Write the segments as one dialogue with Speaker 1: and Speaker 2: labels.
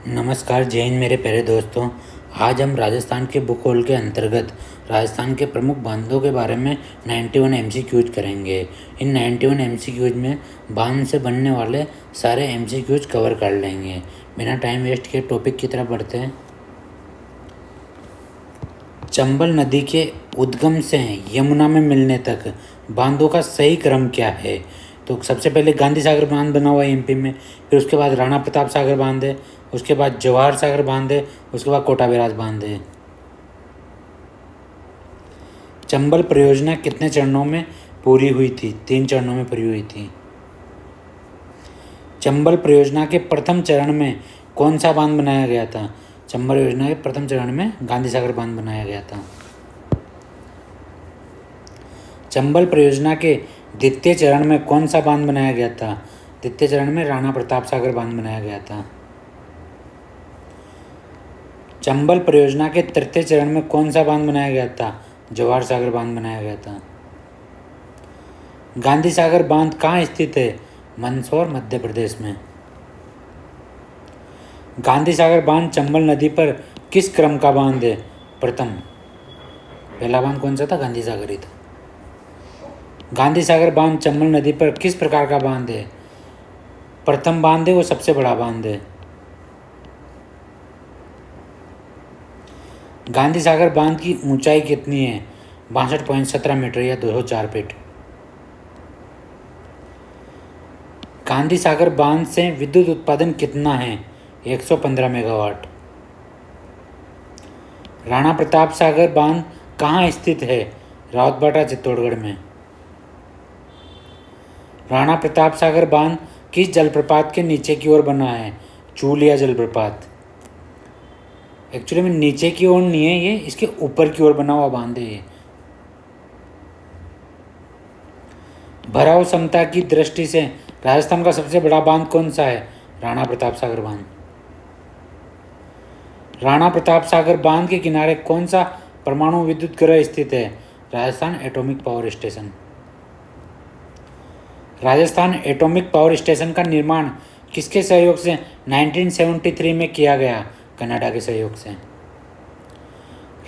Speaker 1: नमस्कार, जय हिंद मेरे प्यारे दोस्तों। आज हम राजस्थान के भूगोल के अंतर्गत राजस्थान के प्रमुख बांधों के बारे में 91 MCQs करेंगे। इन 91 MCQs में बांध से बनने वाले सारे MCQs कवर कर लेंगे। बिना टाइम वेस्ट किए टॉपिक की तरफ बढ़ते हैं। चंबल नदी के उद्गम से यमुना में मिलने तक बांधों का सही क्रम क्या है? तो सबसे पहले गांधी सागर बांध बना हुआ है एमपी में, फिर उसके बाद राणा प्रताप सागर बांध है, उसके बाद जवाहर सागर बांध है, उसके बाद कोटा बैराज बांध है। चंबल परियोजना कितने चरणों में पूरी हुई थी? 3 चरणों में पूरी हुई थी। चंबल परियोजना के प्रथम चरण में कौन सा बांध बनाया गया था? चंबल योजना के प्रथम चरण में गांधी सागर बांध बनाया गया था। चंबल परियोजना के द्वितीय चरण में कौन सा बांध बनाया गया था? द्वितीय चरण में राणा प्रताप सागर बांध बनाया गया था। चंबल परियोजना के तृतीय चरण में कौन सा बांध बनाया गया था? जवाहर सागर बांध बनाया गया था। गांधी सागर बांध कहाँ स्थित है? मंदसौर, मध्य प्रदेश में। गांधी सागर बांध चंबल नदी पर किस क्रम का बांध है? प्रथम। पहला बांध कौन सा था? गांधी सागर ही था। गांधी सागर बांध चंबल नदी पर किस प्रकार का बांध है? प्रथम बांध है, वो सबसे बड़ा बांध है। गांधी सागर बांध की ऊंचाई कितनी है? 62.17 मीटर या 204 फीट। गांधी सागर बांध से विद्युत उत्पादन कितना है? 115 मेगावाट। राणा प्रताप सागर बांध कहाँ स्थित है? रावतबाटा, चित्तौड़गढ़ में। राणा प्रताप सागर बांध किस जलप्रपात के नीचे की ओर बना है? चूलिया जलप्रपात। एक्चुअली में नीचे की ओर नहीं है, ये इसके ऊपर की ओर बना हुआ बांध है ये। भराव क्षमता की दृष्टि से राजस्थान का सबसे बड़ा बांध कौन सा है? राणा प्रताप सागर बांध। राणा प्रताप सागर बांध के किनारे कौन सा परमाणु विद्युत गृह स्थित है? Rajasthan atomic power station. Rajasthan atomic power station का निर्माण किसके सहयोग से 1973 में किया गया? कनाडा के सहयोग से।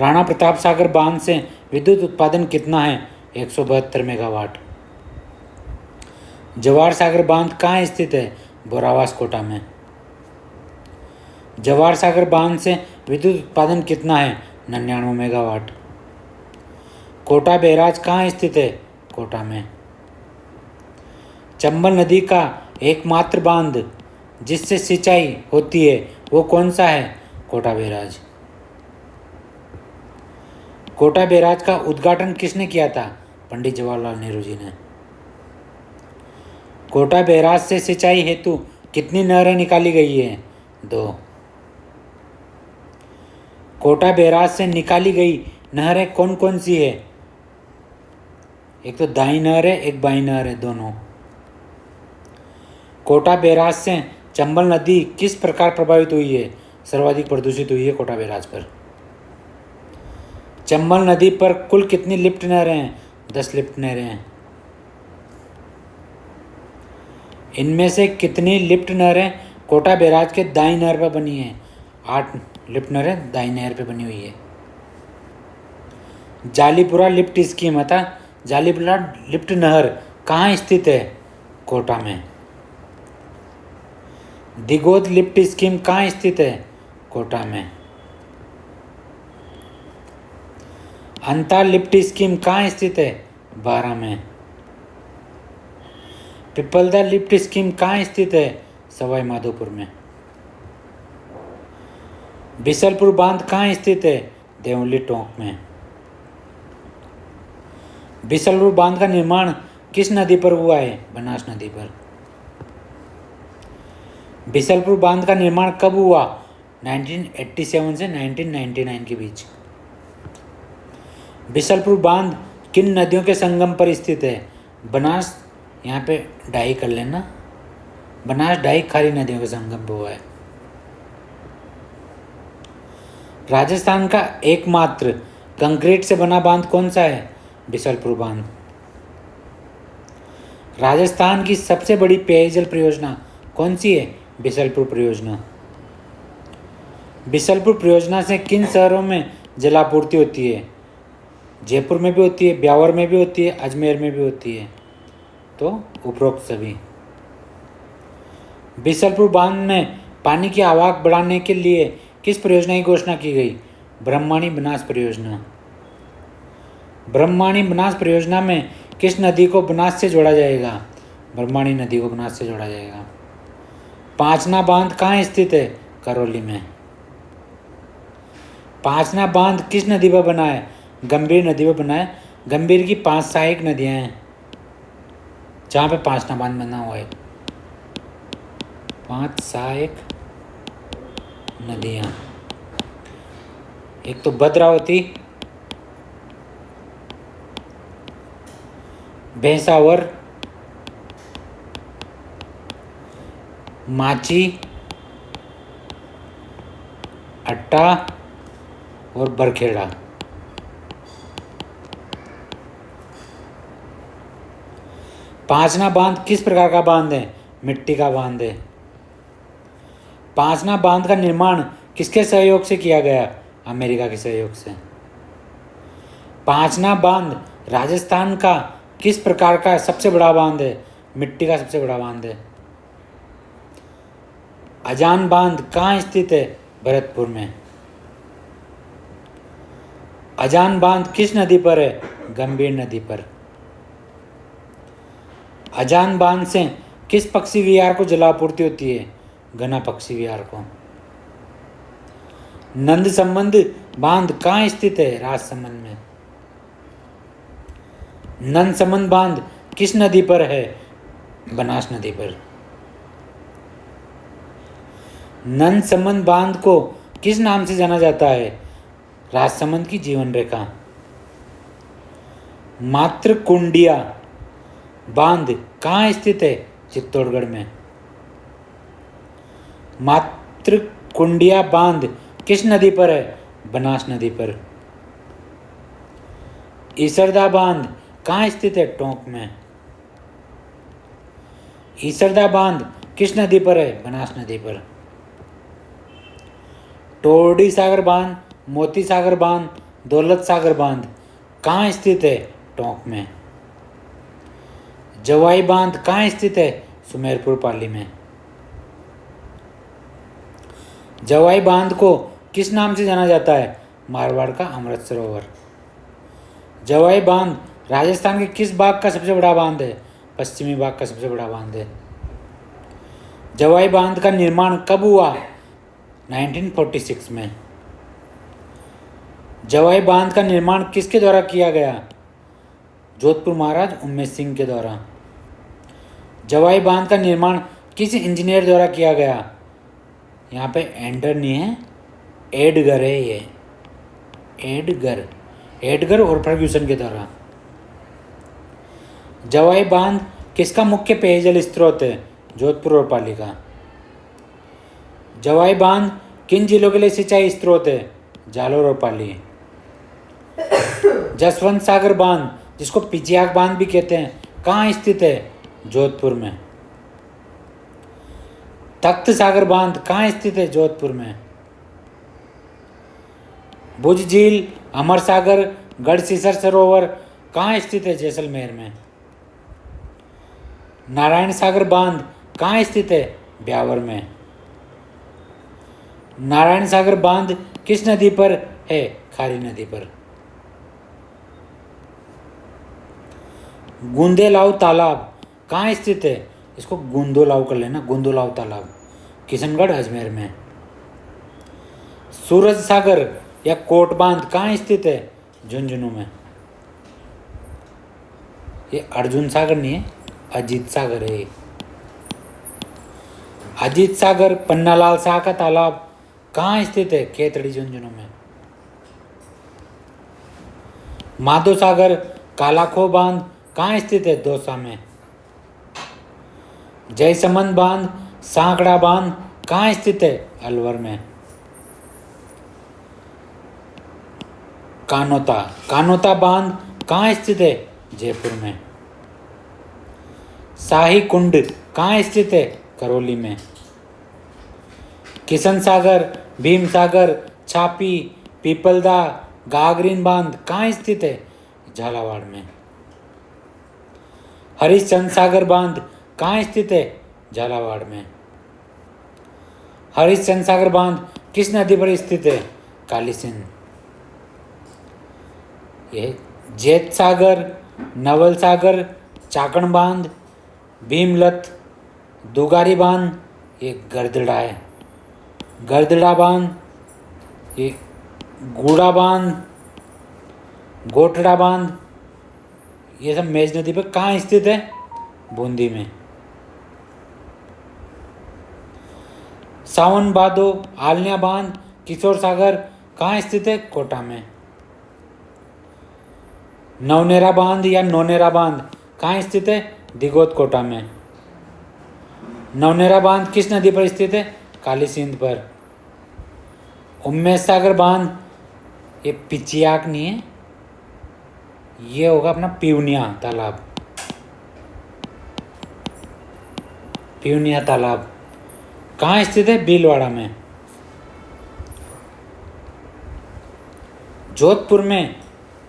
Speaker 1: राणा प्रताप सागर बांध से विद्युत उत्पादन कितना है? 172 मेगावाट। जवाहर सागर बांध कहाँ स्थित है? बोरावास, कोटा में। जवाहर सागर बांध से विद्युत उत्पादन कितना है? 99 मेगावाट। कोटा बैराज कहाँ स्थित है? कोटा में। चंबल नदी का एकमात्र बांध जिससे सिंचाई होती है वो कौन सा है? कोटा बैराज। कोटा बैराज का उद्घाटन किसने किया था? पंडित जवाहरलाल नेहरू जी ने। कोटा बैराज से सिंचाई हेतु कितनी नहरें निकाली गई है? 2। कोटा बैराज से निकाली गई नहरें कौन कौन सी है? एक तो दाई नहर है, एक बाई नहर है, दोनों। कोटा बैराज से चंबल नदी किस प्रकार प्रभावित हुई है? सर्वाधिक प्रदूषित हुई है कोटा बैराज पर। चंबल नदी पर कुल कितनी लिफ्ट नहरें हैं? 10 लिफ्ट नहरें हैं। इनमें से कितनी लिफ्ट नहरें कोटा बैराज के दाई नहर पर बनी है? 8 लिफ्ट नहरें दाई नहर पर बनी हुई है। जालीपुरा लिफ्ट स्कीम था। जालीपुरा लिफ्ट नहर कहाँ स्थित है? कोटा में। दिगोद लिफ्ट स्कीम कहाँ स्थित है? कोटा में। अंता लिफ्ट स्कीम कहाँ स्थित है? 12 में। पिपलदा लिफ्ट स्कीम कहाँ स्थित है? सवाई माधोपुर में। बिसलपुर बांध कहाँ स्थित है? देवली, टोंक में। बिसलपुर बांध का निर्माण किस नदी पर हुआ है? बनास नदी पर। बिसलपुर बांध का निर्माण कब हुआ? 1987 से 1999 के बीच। बिसलपुर बांध किन नदियों के संगम पर स्थित है? बनास, यहाँ पे डाई कर लेना, बनास डाई खारी नदियों के संगम पर हुआ है। राजस्थान का एकमात्र कंक्रीट से बना बांध कौन सा है? बिसलपुर बांध। राजस्थान की सबसे बड़ी पेयजल परियोजना कौन सी है? बिसलपुर परियोजना। बिसलपुर परियोजना से किन शहरों में जलापूर्ति होती है? जयपुर में भी होती है, ब्यावर में भी होती है, अजमेर में भी होती है। तो उपरोक्त सभी। बिसलपुर बांध में पानी की आवक बढ़ाने के लिए किस परियोजना की घोषणा की गई? ब्रह्मणी बनास परियोजना। ब्रह्मणी बनास परियोजना में किस नदी को बनास से जोड़ा जाएगा? ब्रह्मणी नदी को बनास से जोड़ा जाएगा। पांचना बांध कहाँ स्थित है? करौली में। पांचना बांध किस नदी पर बना है? गंभीर नदी पर बना है। गंभीर की 5 सहायक नदियां हैं जहाँ पे पांचना बांध बना हुआ है। 5 सहायक नदियां, एक तो भद्रावती, भैंसावर, माची, अट्टा और बरखेड़ा। पांचना बांध किस प्रकार का बांध है? मिट्टी का बांध है। पांचना बांध का निर्माण किसके सहयोग से किया गया? अमेरिका के सहयोग से। पांचना बांध राजस्थान का किस प्रकार का सबसे बड़ा बांध है? मिट्टी का सबसे बड़ा बांध है। अजान बांध कहाँ स्थित है? भरतपुर में। अजान बांध किस नदी पर है? गंभीर नदी पर। अजान बांध से किस पक्षी विहार को जलापूर्ति होती है? घना पक्षी विहार को। नंद संबंध बांध कहाँ स्थित है? राजसमंद में। नंद संबंध बांध किस नदी पर है? बनास नदी पर। नंद संबंध बांध को किस नाम से जाना जाता है? राजसमंद की जीवन रेखा। मातृकुंडिया बांध कहाँ स्थित है? चित्तौड़गढ़ में। मातृकुंडिया बांध किस नदी पर है? बनास नदी पर। ईसरदा बांध कहाँ स्थित है? टोंक में। ईसरदा बांध किस नदी पर है? बनास नदी पर। टोरडी सागर बांध, मोती सागर बांध, दौलत सागर बांध कहाँ स्थित है? टोंक में। जवाई बांध कहाँ स्थित है? सुमेरपुर पाली में। जवाई बांध को किस नाम से जाना जाता है? मारवाड़ का अमृत सरोवर। जवाई बांध राजस्थान के किस भाग का सबसे बड़ा बांध है? पश्चिमी भाग का सबसे बड़ा बांध है। जवाई बांध का निर्माण कब हुआ? 1946 में। जवाई बांध का निर्माण किसके द्वारा किया गया? जोधपुर महाराज उमेश सिंह के द्वारा। जवाई बांध का निर्माण किस इंजीनियर द्वारा किया गया? यहाँ पे एंडर नहीं है, एडगर है ये। एडगर और फर्ग्यूसन के द्वारा। जवाई बांध किसका मुख्य पेयजल स्रोत है? जोधपुर और पाली का। जवाई बांध किन जिलों के लिए सिंचाई स्रोत है? जालोर और पाली। जसवंत सागर बांध जिसको पिचियाक बांध भी कहते हैं कहाँ स्थित है? जोधपुर में। तख्त सागर बांध कहाँ स्थित है? जोधपुर में। भुज झील, अमर सागर, गढ़सीसर सरोवर कहाँ स्थित है? जैसलमेर में। नारायण सागर बांध कहाँ स्थित है? ब्यावर में। नारायण सागर बांध किस नदी पर है? खारी नदी पर। गुंदेलाव तालाब कहाँ स्थित है? इसको गुंदोलाव कर लेना, गुंदोलाव तालाब, किशनगढ़ अजमेर में। सूरज सागर या कोट बांध कहाँ स्थित है? झुंझुनू में। ये अर्जुन सागर नहीं है, अजीत सागर है। अजीत सागर पन्नालाल शाह का तालाब कहाँ स्थित है? खेतड़ी झुंझुनू में। माधो सागर कालाखो बांध कहाँ स्थित है? दौसा में। जयसमंद बांध, सांकड़ा बांध कहाँ स्थित है? अलवर में। कानोता बांध कहाँ स्थित है? जयपुर में। शाही कुंड कहाँ स्थित है? करौली में। किशन सागर, भीम सागर, छापी, पीपलदा, गागरीन बांध कहाँ स्थित है? झालावाड़ में। हरिश्चंद्र सागर बांध कहाँ स्थित है? झालावाड़ में। हरिश्चंद्र सागर बांध किस नदी पर स्थित है? काली सिंध। ये जेत सागर, नवल सागर, चाकण बांध, भीमलत, दुगारी बांध, ये गर्दड़ा है। गर्दड़ा बांध, ये गूड़ा बांध, गोटड़ा बांध, ये सब मेज नदी पर कहाँ स्थित है? बूंदी में। सावन भादो, आलनिया बांध, किशोर सागर कहाँ स्थित है? कोटा में। नवनेरा बांध या नौनेरा बांध कहाँ स्थित है? दिगोत कोटा में। नवनेरा बांध किस नदी पर स्थित है? काली सिंध पर। उम्मेद सागर बांध, ये पिचियाक नहीं है, ये होगा अपना पिवनिया तालाब। पिवनिया तालाब कहाँ स्थित है? भीलवाड़ा में। जोधपुर में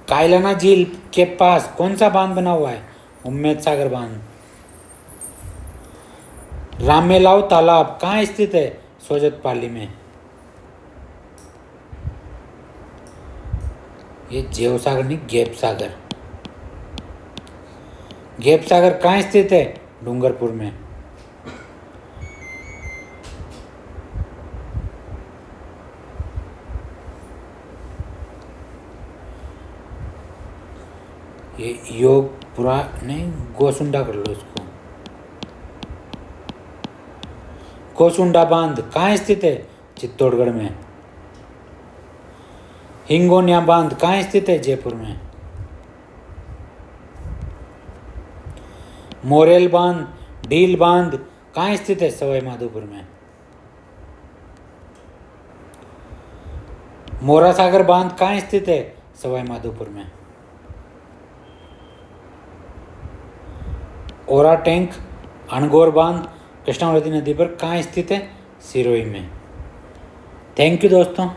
Speaker 1: कायलाना झील के पास कौन सा बांध बना हुआ है? उम्मेद सागर बांध। रामेलाव तालाब कहाँ स्थित है? सोजतपाली में। ये जेव सागर नहीं, गैप सागर। गैप सागर कहाँ स्थित है? डूंगरपुर में। ये योगपुरा नहीं, गोसुंडा कर लो इसको। गोसुंडा बांध कहाँ स्थित है? चित्तौड़गढ़ में। हिंगोनिया बांध कहाँ स्थित है? जयपुर में। मोरेल बांध, डील बांध कहाँ स्थित है? सवाई माधोपुर में। मोरा सागर बांध कहाँ स्थित है? सवाई माधोपुर में। ओरा टैंक, अणगौर बांध कृष्णावती नदी पर कहाँ स्थित है? सिरोही में। थैंक यू दोस्तों।